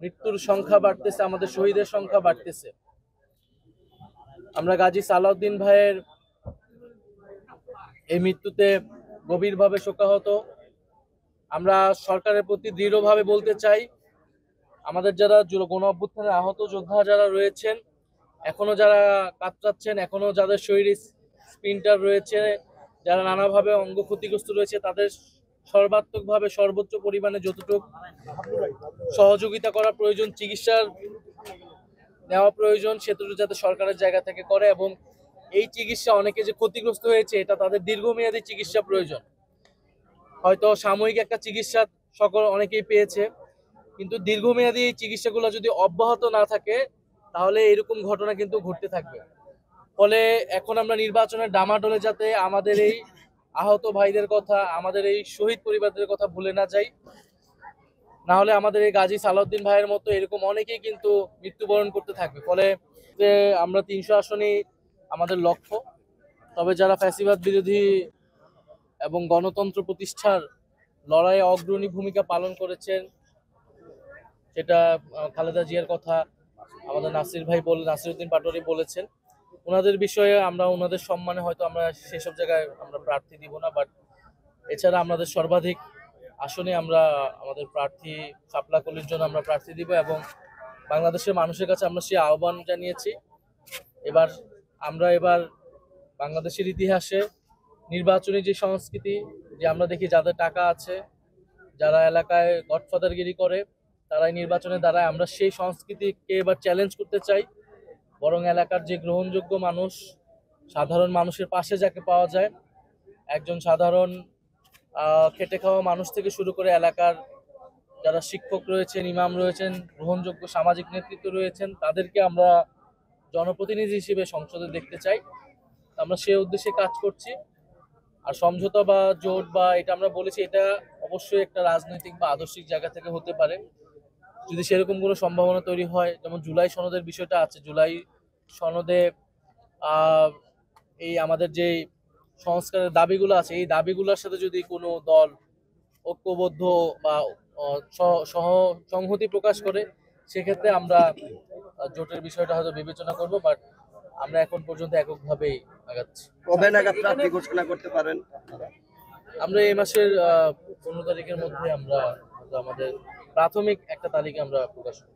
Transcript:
মৃত্যুর সংখ্যা বাড়তেছে, আমাদের শহীদের সংখ্যা বাড়তেছে। আমরা গাজী সালাউদ্দিন ভাইয়ের এই মৃত্যুতে গভীরভাবে শোকাহত। আমরা সরকারের প্রতি দৃঢ়ভাবে বলতে চাই, আমাদের যারা গণ অভ্যুত্থানে আহত যোদ্ধা যারা রয়েছেন, এখনো যারা কাতরাচ্ছেন, এখনো যাদের শরীরে স্প্লিন্টার রয়েছে, যারা নানাভাবে অঙ্গ ক্ষতিগ্রস্ত রয়েছে, তাদের সর্বাত্মকভাবে সর্বোচ্চ পরিমাণে যতটুকু সহযোগিতা করা প্রয়োজন, চিকিৎসার নেওয়া প্রয়োজন, সেটুকু যাতে সরকারের জায়গা থেকে করে। এবং এই চিকিৎসা, অনেকে যে ক্ষতিগ্রস্ত হয়েছে, এটা তাদের দীর্ঘমেয়াদী চিকিৎসা প্রয়োজন। হয়তো সাময়িক একটা চিকিৎসা অনেকেই পেয়েছে, কিন্তু দীর্ঘমেয়াদী এই চিকিৎসাগুলো যদি অব্যাহত না থাকে, তাহলে এরকম ঘটনা কিন্তু ঘটতে থাকবে। ফলে এখন আমরা নির্বাচনের ডামাডোলে যাতে আমাদের এই আহত ভাইদের কথা, আমাদের এই শহীদ পরিবারদের কথা ভুলে না যাই, না হলে আমাদের এই গাজী সালাউদ্দিন ভাইয়ের মতো এরকম অনেকেই কিন্তু মৃত্যুবরণ করতে থাকবে। ফলে যে আমরা 300 আসনই আমাদের লক্ষ্য। তবে যারা ফ্যাসিবাদ বিরোধী এবং গণতন্ত্র প্রতিষ্ঠার লড়াইয়ে অগ্রণী ভূমিকা পালন করেছেন, সেটা খালেদা জিয়ার কথা আমাদের নাসিরউদ্দিন পাটোয়ারি বলেছেন। ওনাদের বিষয়ে আমরা ওনাদের সম্মানে হয়তো আমরা সেসব জায়গায় আমরা প্রার্থী দিব না, বাট এছাড়া আমাদের সর্বাধিক আসনে আমরা আমাদের প্রার্থী শাপলা কলির জন্য আমরা প্রার্থী দিব এবং বাংলাদেশের মানুষের কাছে আমরা সেই আহ্বান জানিয়েছি। এবার বাংলাদেশের ইতিহাসে নির্বাচনী যে সংস্কৃতি, যে আমরা দেখি যাদের টাকা আছে, যারা এলাকায় গডফাদারগিরি করে, তারাই নির্বাচনে দাঁড়ায়, আমরা সেই সংস্কৃতিকে এবার চ্যালেঞ্জ করতে চাই। বরং এলাকার যে গ্রহণযোগ্য মানুষ, সাধারণ মানুষের পাশে যাকে পাওয়া যায়, একজন সাধারণ খেটে খাওয়া মানুষ থেকে শুরু করে এলাকার যারা শিক্ষক রয়েছেন, ইমাম রয়েছেন, গ্রহণযোগ্য সামাজিক নেতৃত্ব রয়েছেন, তাদেরকে আমরা জনপ্রতিনিধি হিসেবে সংসদে দেখতে চাই। আমরা সেই উদ্দেশ্যে কাজ করছি। আর সমঝোতা বা জোট বা এটা আমরা বলেছি, এটা অবশ্যই একটা রাজনৈতিক বা আদর্শিক জায়গা থেকে হতে পারে। যদি সেরকম কোনো সম্ভাবনা তৈরি হয়, যেমন জুলাই সনদের বিষয়টা আছে, জুলাই সনদে এই আমাদের যে সংস্কারের দাবিগুলো আছে, এই দাবিগুলোর সাথে যদি কোনো দল ঐক্যবদ্ধ বা সংহতি প্রকাশ করে, সেক্ষেত্রে আমরা জোটের বিষয়টা হয়তো বিবেচনা করব। বাট আমরা এখন পর্যন্ত এককভাবেই আগাচ্ছি। কবে নাগাদ প্রার্থী ঘোষণা করতে পারেন? আমরা এই মাসের 15 তারিখের মধ্যে আমরা আমাদের প্রাথমিক একটা তালিকা আমরা প্রকাশ করব।